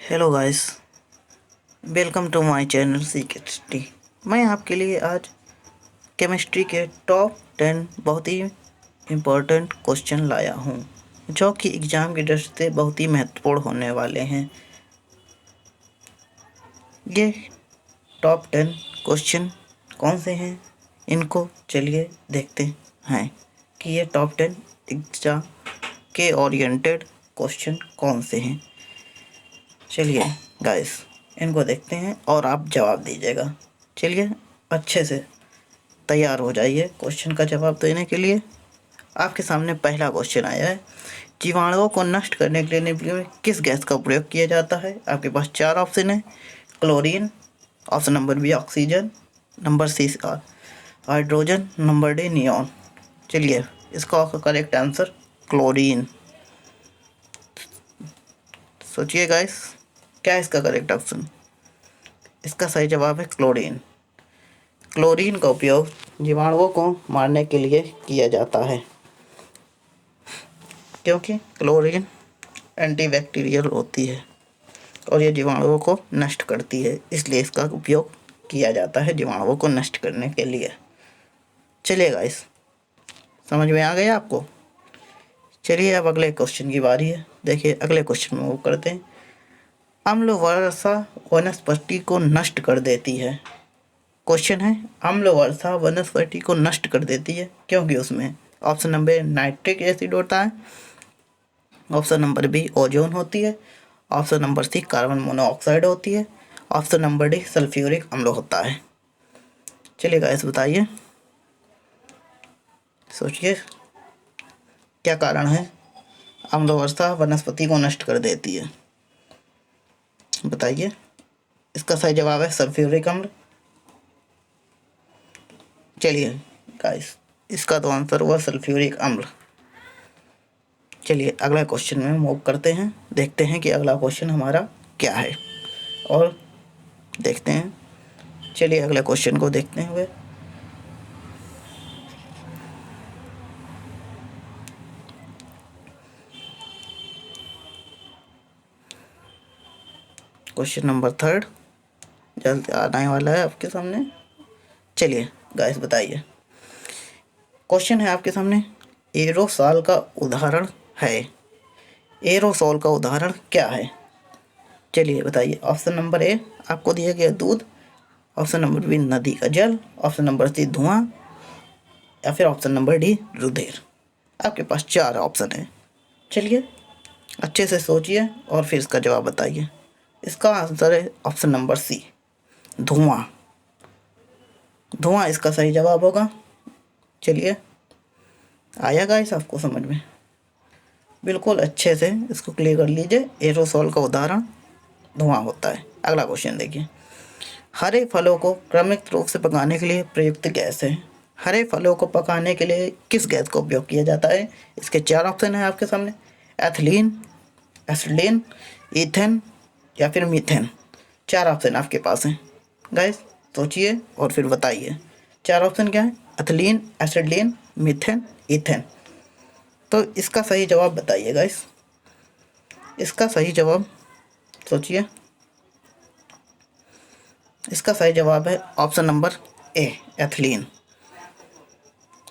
Hello guys, welcome to my channel C chemistry. मैं आपके लिए आज केमिस्ट्री के टॉप 10 बहुत ही इम्पोर्टेंट क्वेश्चन लाया हूँ, जो कि एग्ज़ाम की दृष्टि से बहुत ही महत्वपूर्ण होने वाले हैं। ये टॉप 10 क्वेश्चन कौन से हैं, इनको चलिए देखते हैं कि ये टॉप 10 एग्ज़ाम के ओरिएंटेड क्वेश्चन कौन से हैं। चलिए गाइस, इनको देखते हैं और आप जवाब दीजिएगा। चलिए अच्छे से तैयार हो जाइए क्वेश्चन का जवाब देने के लिए। आपके सामने पहला क्वेश्चन आया है, जीवाणुओं को नष्ट करने के लिए निम्नलिखित में किस गैस का प्रयोग किया जाता है। आपके पास 4 ऑप्शन है, chlorine, option number B oxygen, number C hydrogen, number D neon. चलिए इसका करेक्ट आंसर क्लोरीन। सोचिए गाइस, क्या इसका करेक्ट ऑप्शन? इसका सही जवाब है क्लोरीन। क्लोरीन का उपयोग जीवाणुओं को मारने के लिए किया जाता है, क्योंकि क्लोरीन एंटीबैक्टीरियल होती है और ये जीवाणुओं को नष्ट करती है, इसलिए इसका उपयोग किया जाता है जीवाणुओं को नष्ट करने के लिए। चलिए गाइस, समझ में आ गया आपको? चलिए अब अगले क्वेश्चन की बारी है। देखिए अगले क्वेश्चन में वो करते हैं, अम्ल वर्षा वनस्पति को नष्ट कर देती है। क्वेश्चन है, अम्ल वर्षा वनस्पति को नष्ट कर देती है क्योंकि उसमें ऑप्शन नंबर नाइट्रिक एसिड होता है, ऑप्शन नंबर बी ओजोन होती है, option number C carbon monoxide होती है, ऑप्शन नंबर डी सल्फ्यूरिक अम्ल होता है। चलिए गाइस बताइए, सोचिए क्या कारण है अम्ल वर्षा वनस्पति को नष्ट कर देती है। बताइए। इसका सही जवाब है सल्फ्यूरिक अम्ल। चलिए गाइस, इसका तो आंसर हुआ सल्फ्यूरिक अम्ल। चलिए अगला क्वेश्चन में मूव करते हैं, देखते हैं कि अगला क्वेश्चन हमारा क्या है और देखते हैं। चलिए अगले क्वेश्चन को देखते हुए क्वेश्चन नंबर 3 जल्द आने वाला है आपके सामने। चलिए गाइस बताइए, क्वेश्चन है आपके सामने, एरोसॉल का उदाहरण है। एरोसॉल का उदाहरण क्या है? चलिए बताइए। ऑप्शन नंबर ए आपको दिया गया दूध, ऑप्शन नंबर बी नदी का जल, ऑप्शन नंबर सी धुआं, या फिर ऑप्शन नंबर डी रुधिर। आपके पास 4 ऑप्शन है। चलिए अच्छे से सोचिए और फिर इसका जवाब बताइए। इसका आंसर है ऑप्शन नंबर सी धुआं। धुआं इसका सही जवाब होगा। चलिए आया गाइस आपको समझ में? बिल्कुल अच्छे से इसको क्लियर कर लीजिए। एरोसॉल का उदाहरण धुआं होता है। अगला क्वेश्चन देखिए, हरे फलों को क्रमिक रूप से पकाने के लिए प्रयुक्त गैस है। हरे फलों को पकाने के लिए किस गैस का उपयोग किया जाता है? इसके 4 ऑप्शन हैं आपके सामने, एथिलीन, एसिटिलीन, ईथेन या फिर मीथेन। 4 ऑप्शन आपके पास हैं। गाइस सोचिए और फिर बताइए 4 ऑप्शन क्या है? Ethylene, acetylene, methane, ethane. तो इसका सही जवाब बताइए गाइस। इसका सही जवाब सोचिए। इसका सही जवाब है ऑप्शन नंबर ए एथिलीन।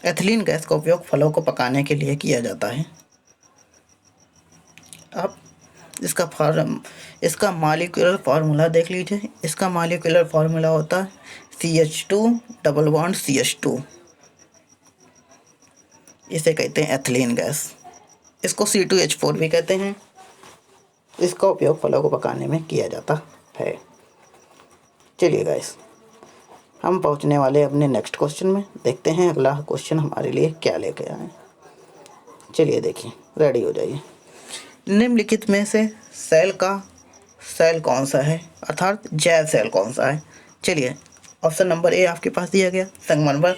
एथिलीन गैस का उपयोग फलों को पकाने के लिए किया जाता है। अब इसका मॉलिक्यूलर फार्मूला देख लीजिए। इसका मॉलिक्यूलर फार्मूला होता है CH2 डबल बॉन्ड CH2। इसे कहते हैं एथिलीन गैस। इसको C2H4 भी कहते हैं। इसका उपयोग फलों को पकाने में किया जाता है। चलिए गाइस, हम पहुंचने वाले अपने नेक्स्ट क्वेश्चन में। देखते हैं अगला क्वेश्चन हमारे लिए क्या लेके आए। चलिए देखिए, रेडी हो जाइए। निम्नलिखित में से सेल कौन सा है, अर्थात जैव सेल कौन सा है? चलिए ऑप्शन नंबर ए आपके पास दिया गया संगमरमर,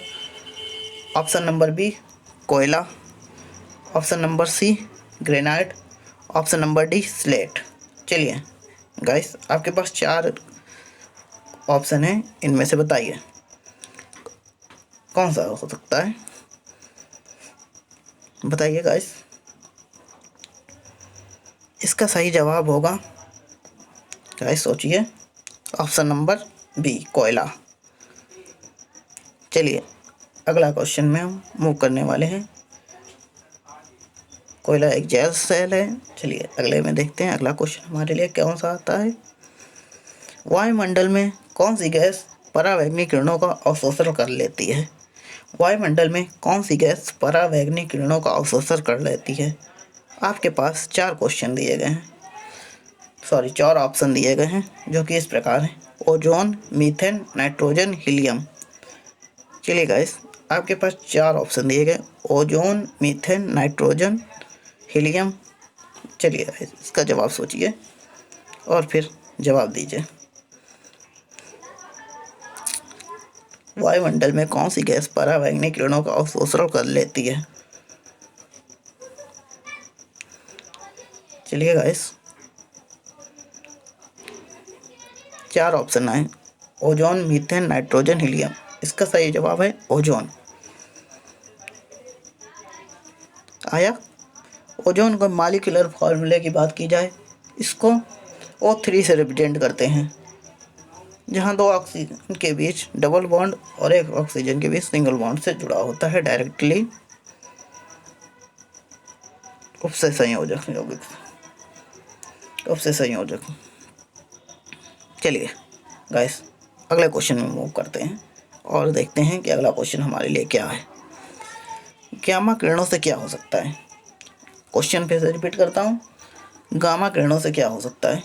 ऑप्शन नंबर बी कोयला, option number C granite, option number D slate. चलिए गाइस, आपके पास 4 ऑप्शन है, इनमें से बताइए कौन सा हो सकता है। बताइए गाइस। इसका सही जवाब होगा गाइस सोचिए, ऑप्शन नंबर बी कोयला। चलिए अगला क्वेश्चन में हम मूव करने वाले हैं। कोयला एक जैव सेल है। चलिए अगले में देखते हैं अगला क्वेश्चन हमारे लिए कौन सा आता है। वायुमंडल में कौन सी गैस परावैंगनी किरणों का अवशोषण कर लेती है। वायुमंडल में कौन सी गैस परावैंगनी किरणों का अवशोषण कर लेती है। आपके पास 4 क्वेश्चन दिए गए हैं, 4 ऑप्शन दिए गए हैं, जो कि इस प्रकार हैं: ओजोन, मीथेन, नाइट्रोजन, हीलियम। चलिए गाइस, आपके पास 4 ऑप्शन दिए गए: ओजोन, मीथेन, नाइट्रोजन, हीलियम। चलिए गाइस, इसका जवाब सोचिए और फिर जवाब दीजिए। वायुमंडल में कौन सी गैस परावैंगनी किरणों का अवशोषण कर लेती है। चलिए गाइस, 4 ऑप्शन आए: ओजोन, मीथेन, नाइट्रोजन, हीलियम। इसका सही जवाब है ओजोन। आया। ओजोन का मॉलिक्यूलर फॉर्मूले की बात की जाए, इसको O3 से रिप्रेजेंट करते हैं, जहाँ 2 ऑक्सीजन के बीच डबल बॉन्ड और 1 ऑक्सीजन के बीच सिंगल बॉन्ड से जुड़ा होता है डायरेक्टली उपसे संयोजक यौगिक, उपसे संयोजक। चलिए गाइस, अगले क्वेश्चन में मूव करते हैं और देखते हैं कि अगला क्वेश्चन हमारे लिए क्या है। गामा किरणों से क्या हो सकता है। क्वेश्चन फिर से रिपीट करता हूँ, गामा किरणों से क्या हो सकता है।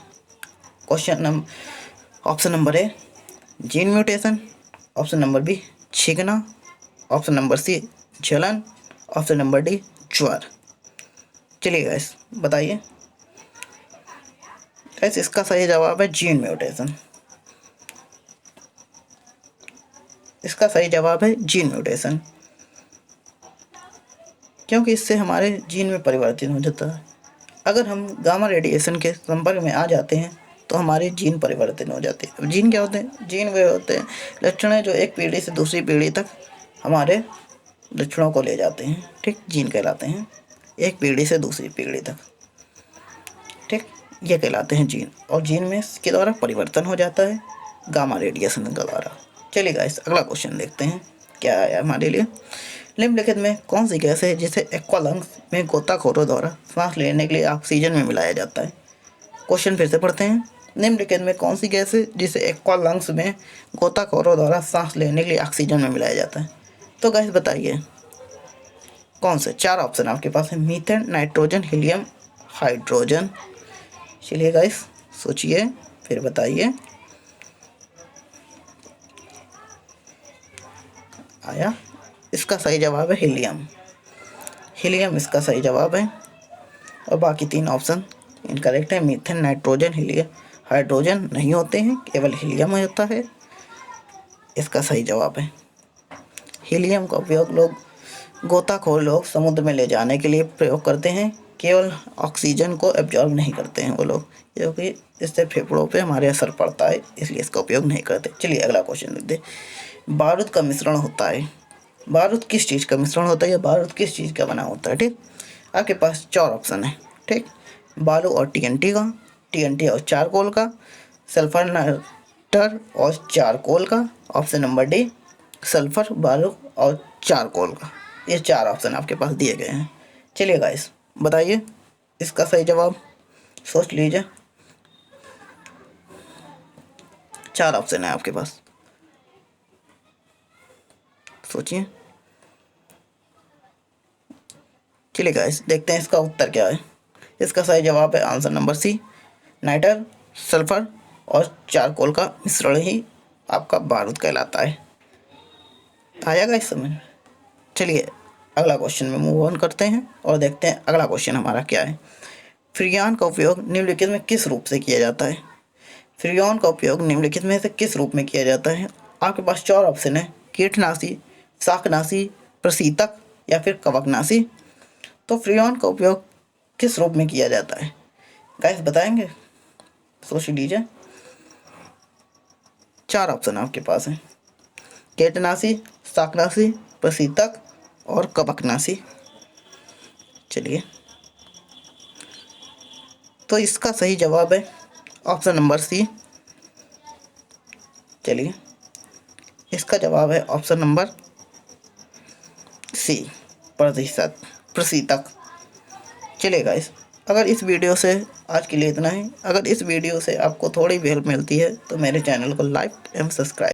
Option number A gene mutation, option number B छींकना, ऑप्शन नंबर सी जलन, ऑप्शन नंबर डी ज्वर। चलिए गाइस बताइए। गाइस इसका सही जवाब है जीन म्यूटेशन। इसका सही जवाब है जीन म्यूटेशन, क्योंकि इससे हमारे जीन में परिवर्तन हो जाता है। अगर हम गामा रेडिएशन के संपर्क में आ जाते हैं तो हमारे जीन परिवर्तन हो जाते हैं। अब जीन क्या होते हैं। जीन वे होते हैं लक्षण जो एक पीढ़ी से दूसरी पीढ़ी तक हमारे लक्षणों को ले जाते हैं, ठीक, जीन कहलाते हैं। एक पीढ़ी से दूसरी पीढ़ी तक, ठीक, ये कहलाते हैं जीन। और जीन में इसके द्वारा परिवर्तन हो जाता है गामा रेडिएशन के द्वारा। चलिए गाइस, अगला क्वेश्चन देखते हैं क्या आया हमारे लिए। निम्नलिखित में कौन सी गैस है जिसे एक्वालंग्स में गोताखोरों द्वारा सांस लेने के लिए ऑक्सीजन में मिलाया जाता है। क्वेश्चन फिर से पढ़ते हैं। निम्नलिखित में कौन सी गैस है जिसे एक्वालंग्स में गोताखोरों द्वारा सांस लेने के लिए ऑक्सीजन में मिलाया जाता है। तो गैस बताइए कौन से। 4 ऑप्शन आपके पास है: मीथेन, नाइट्रोजन, हीलियम, हाइड्रोजन। चलिए गाइस सोचिए फिर बताइए। आया। इसका सही जवाब है हीलियम। हीलियम इसका सही जवाब है और बाकी 3 ऑप्शन इनकरेक्ट है। मीथेन, नाइट्रोजन, हीलियम, हाइड्रोजन नहीं होते हैं, केवल हीलियम होता है। इसका सही जवाब है हीलियम का उपयोग गोताखोर लोग समुद्र में ले जाने के लिए प्रयोग करते हैं, केवल ऑक्सीजन को एब्जॉर्ब नहीं करते हैं वो लोग, क्योंकि इससे फेफड़ों पे हमारे असर पड़ता है, इसलिए इसका उपयोग नहीं करते। चलिए अगला क्वेश्चन देखते हैं। बारूद का मिश्रण होता है। बारूद किस चीज़ का मिश्रण होता है या बारूद किस चीज़ का बना होता है, ठीक। आपके पास 4 ऑप्शन है, ठीक। बालू और टीएनटी का, टीएनटी और चारकोल का, सल्फर नाइटर और चारकोल का, ऑप्शन नंबर डी सल्फर, बालू और चारकोल का। ये 4 ऑप्शन आपके पास दिए गए हैं। चलिए गाइस बताइए इसका सही जवाब, सोच लीजिए। 4 ऑप्शन है आपके पास, सोचिए। चलिए गाइस देखते हैं इसका उत्तर क्या है। इसका सही जवाब है answer number C, nitre, sulphur और चारकोल का मिश्रण ही आपका बारूद कहलाता है। आया गाइस समझ। चलिए अगला क्वेश्चन में मूव ऑन करते हैं और देखते हैं अगला क्वेश्चन हमारा क्या है। फ्रीऑन का उपयोग निम्नलिखित में किस रूप से किया जाता है। फ्रीऑन का उपयोग निम्नलिखित में से किस रूप में किया जाता है। आपके पास 4 ऑप्शन है: कीटनाशी, शाकनाशी, प्रशीतक या फिर कवकनाशी। तो फ्रीऑन का उपयोग किस रूप में किया जाता है गाइस बताएंगे, सोच लीजिए। 4 ऑप्शन आपके पास हैं: कीटनाशी, शाकनाशी, प्रशीतक और कवकनाशी। चलिए तो इसका सही जवाब है ऑप्शन नंबर सी। चलिए, इसका जवाब है ऑप्शन नंबर सी, प्रतिशतक। चलिए गाइस, अगर इस वीडियो से आज के लिए इतना ही। अगर इस वीडियो से आपको थोड़ी भी हेल्प मिलती है तो मेरे चैनल को लाइक एवं सब्सक्राइब